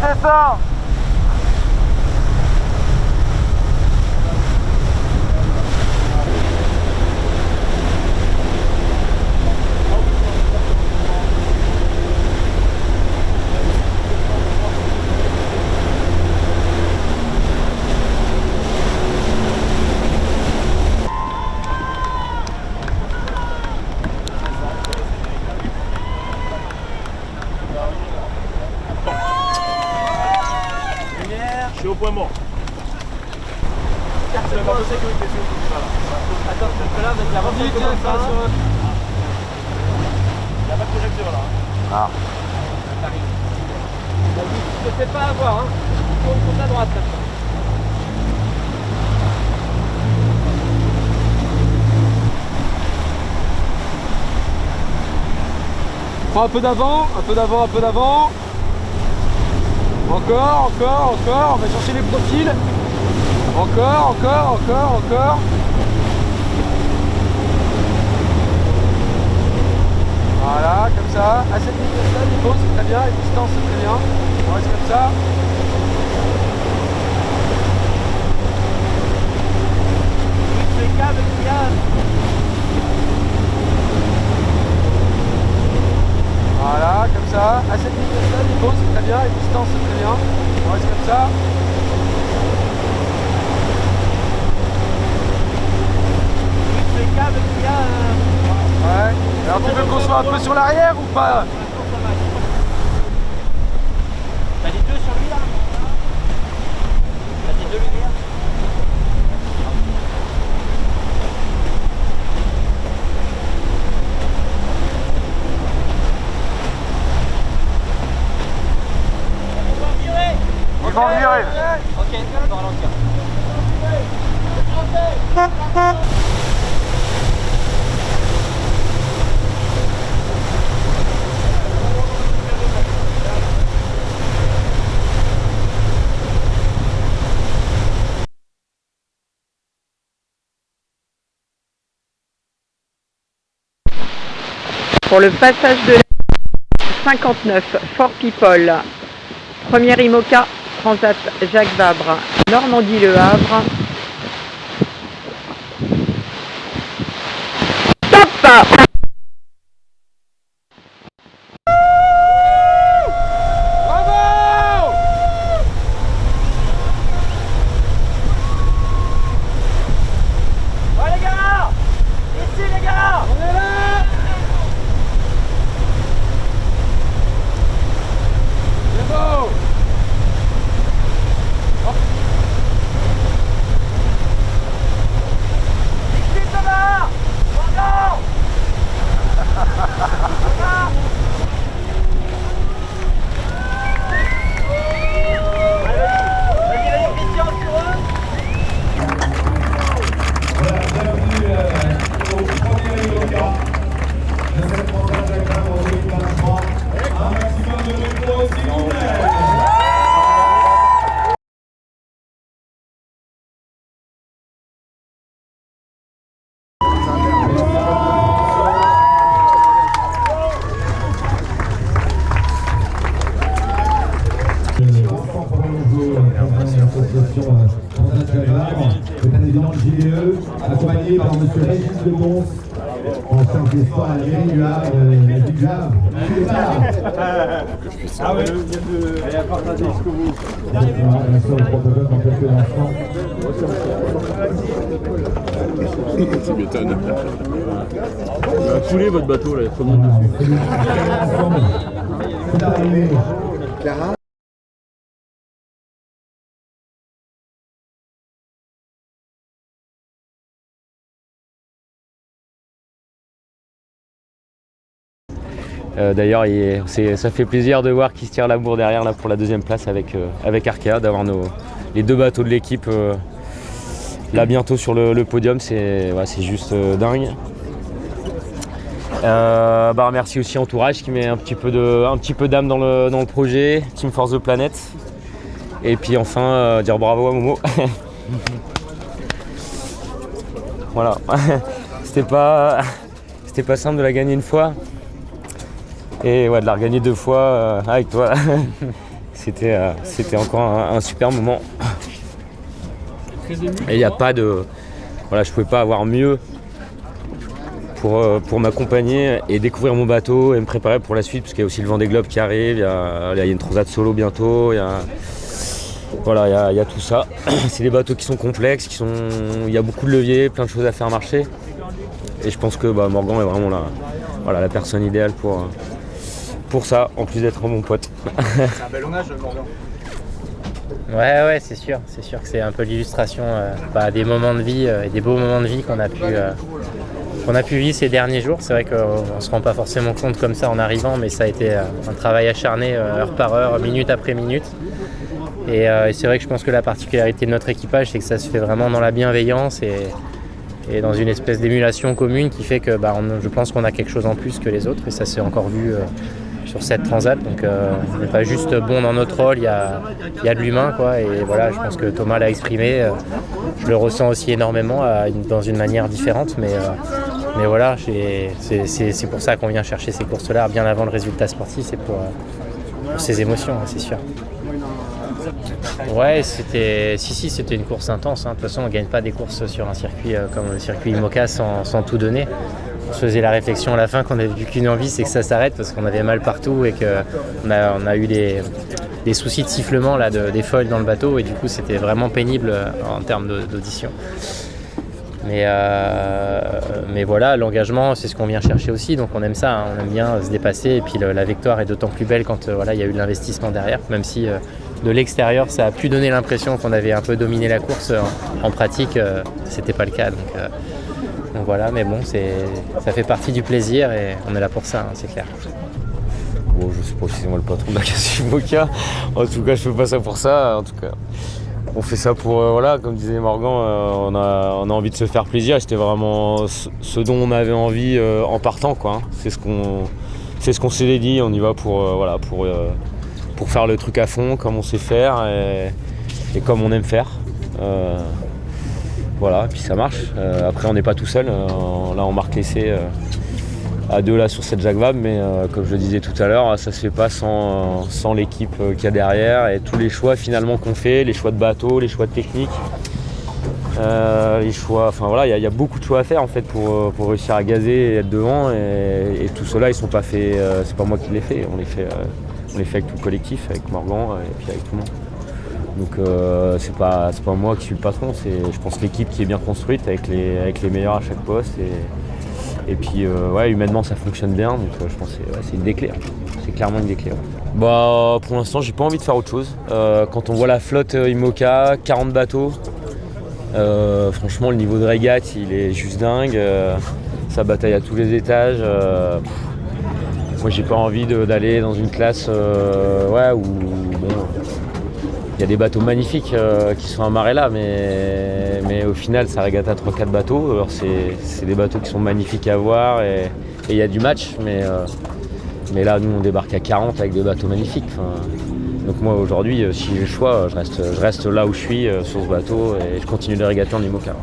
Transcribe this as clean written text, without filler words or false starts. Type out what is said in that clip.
c'est ça. Je suis au point mort. C'est la barre de sécurité. Attends, là, il y a pas de projecteur là. Ah. Ne te fais pas avoir, hein. Tourne à droite là. Prends un peu d'avant, un peu d'avant, un peu d'avant. Encore, encore, encore. On va chercher les profils. Encore, encore, encore, encore. Voilà, comme ça. À cette vitesse-là, niveau, c'est très bien. Et distance, c'est très bien. On reste comme ça. Les câbles qu'il y a. Voilà, comme ça. À cette vitesse-là, niveau, c'est très bien. Et distance, c'est très bien. On reste comme ça. Les câbles qu'il y a. Ouais. Alors tu veux qu'on soit un peu sur l'arrière ou pas? T'as les deux sur lui là? T'as tes deux lumières? Ils vont virer. Ok, on va ralentir. Pour le passage de la 59, Fort People, Première IMOCA, Transat Jacques Vabre, Normandie Le Havre. Stop! Bravo! Ouais les gars! Ici les gars! On est là! C'est beau! Ici Thomas! Pardon! Le président du GDE, accompagné par M. Régis Lebons, en charge des sports à la mairie du Havre, la ville du Havre. Tu es pas là. Ah ouais, il y a partagé jusqu'au bout. On va sur le protocole dans quelques instants. Tu m'étonnes. Il va couler votre bateau là, il y a trop de monde dessus. C'est arrivé. Clara. D'ailleurs, ça fait plaisir de voir qu'ils se tirent la bourre derrière là, pour la deuxième place avec Arkea, d'avoir les deux bateaux de l'équipe là bientôt sur le podium, c'est juste dingue. Merci aussi Entourage qui met un petit peu d'âme dans le projet, Team Force the Planet. Et puis enfin dire bravo à Momo. Voilà, c'était pas simple de la gagner une fois. Et ouais, de la regagner deux fois avec toi, C'était encore un super moment. Et il n'y a pas de... Voilà, je ne pouvais pas avoir mieux pour m'accompagner et découvrir mon bateau et me préparer pour la suite, parce qu'il y a aussi le Vendée Globe qui arrive, il y a une transat solo bientôt, il y a tout ça. C'est des bateaux qui sont complexes, il y a beaucoup de leviers, plein de choses à faire marcher. Et je pense que Morgan est vraiment la personne idéale pour ça, en plus d'être un bon pote. C'est un bel hommage, Morgan. Ouais, c'est sûr que c'est un peu l'illustration des moments de vie et des beaux moments de vie qu'on a pu vivre ces derniers jours. C'est vrai qu'on ne se rend pas forcément compte comme ça en arrivant, mais ça a été un travail acharné heure par heure, minute après minute. Et c'est vrai que je pense que la particularité de notre équipage, c'est que ça se fait vraiment dans la bienveillance et dans une espèce d'émulation commune qui fait que je pense qu'on a quelque chose en plus que les autres, et ça s'est encore vu sur cette transat. Donc on n'est pas juste bon dans notre rôle, il y a de l'humain, quoi. Et voilà, je pense que Thomas l'a exprimé, je le ressens aussi énormément dans une manière différente, mais voilà, c'est pour ça qu'on vient chercher ces courses-là bien avant le résultat sportif, c'est pour ces émotions, c'est sûr. Ouais, c'était une course intense, hein. De toute façon, on ne gagne pas des courses sur un circuit comme le circuit IMOCA sans tout donner. On se faisait la réflexion à la fin qu'on n'avait plus qu'une envie, c'est que ça s'arrête, parce qu'on avait mal partout et qu'on a eu des soucis de sifflement là, des foils dans le bateau, et du coup c'était vraiment pénible en termes d'audition. Mais voilà, l'engagement, c'est ce qu'on vient chercher aussi, donc on aime ça, hein. On aime bien se dépasser, et puis la victoire est d'autant plus belle quand il y a eu de l'investissement derrière, même si de l'extérieur ça a pu donner l'impression qu'on avait un peu dominé la course. En pratique, c'était pas le cas, donc voilà, mais bon, ça fait partie du plaisir et on est là pour ça, hein, c'est clair. Bon, je sais pas si c'est moi le patron de la casse IMOCA, en tout cas je fais pas ça pour ça, en tout cas on fait ça pour, comme disait Morgan, on a envie de se faire plaisir, c'était vraiment ce dont on avait envie en partant, quoi, hein. C'est ce qu'on s'est dit, on y va pour faire le truc à fond, comme on sait faire et comme on aime faire. Voilà, et puis ça marche. Après, on n'est pas tout seul. Là, on marque l'essai à deux là, sur cette Jacques Vabre, mais comme je le disais tout à l'heure, ça se fait pas sans l'équipe qu'il y a derrière et tous les choix finalement qu'on fait, les choix de bateau, les choix de technique, les choix. Enfin voilà, il y a beaucoup de choix à faire en fait pour réussir à gazer et être devant. Et tout cela, ils sont pas faits. C'est pas moi qui les fais. On les fait avec tout le collectif, avec Morgan et puis avec tout le monde. Donc c'est pas moi qui suis le patron, c'est je pense l'équipe qui est bien construite avec les meilleurs à chaque poste et puis humainement ça fonctionne bien, donc je pense que c'est une des clés, c'est clairement une des clés. Ouais. Pour l'instant j'ai pas envie de faire autre chose. Quand on voit la flotte IMOCA, 40 bateaux, franchement le niveau de régate il est juste dingue, ça bataille à tous les étages. Moi j'ai pas envie d'aller dans une classe où il y a des bateaux magnifiques qui sont amarrés là, mais au final ça régate à 3-4 bateaux. Alors c'est des bateaux qui sont magnifiques à voir et il y a du match, mais là nous on débarque à 40 avec des bateaux magnifiques. Donc moi aujourd'hui si j'ai le choix, je reste là où je suis sur ce bateau et je continue de régater en IMOCA.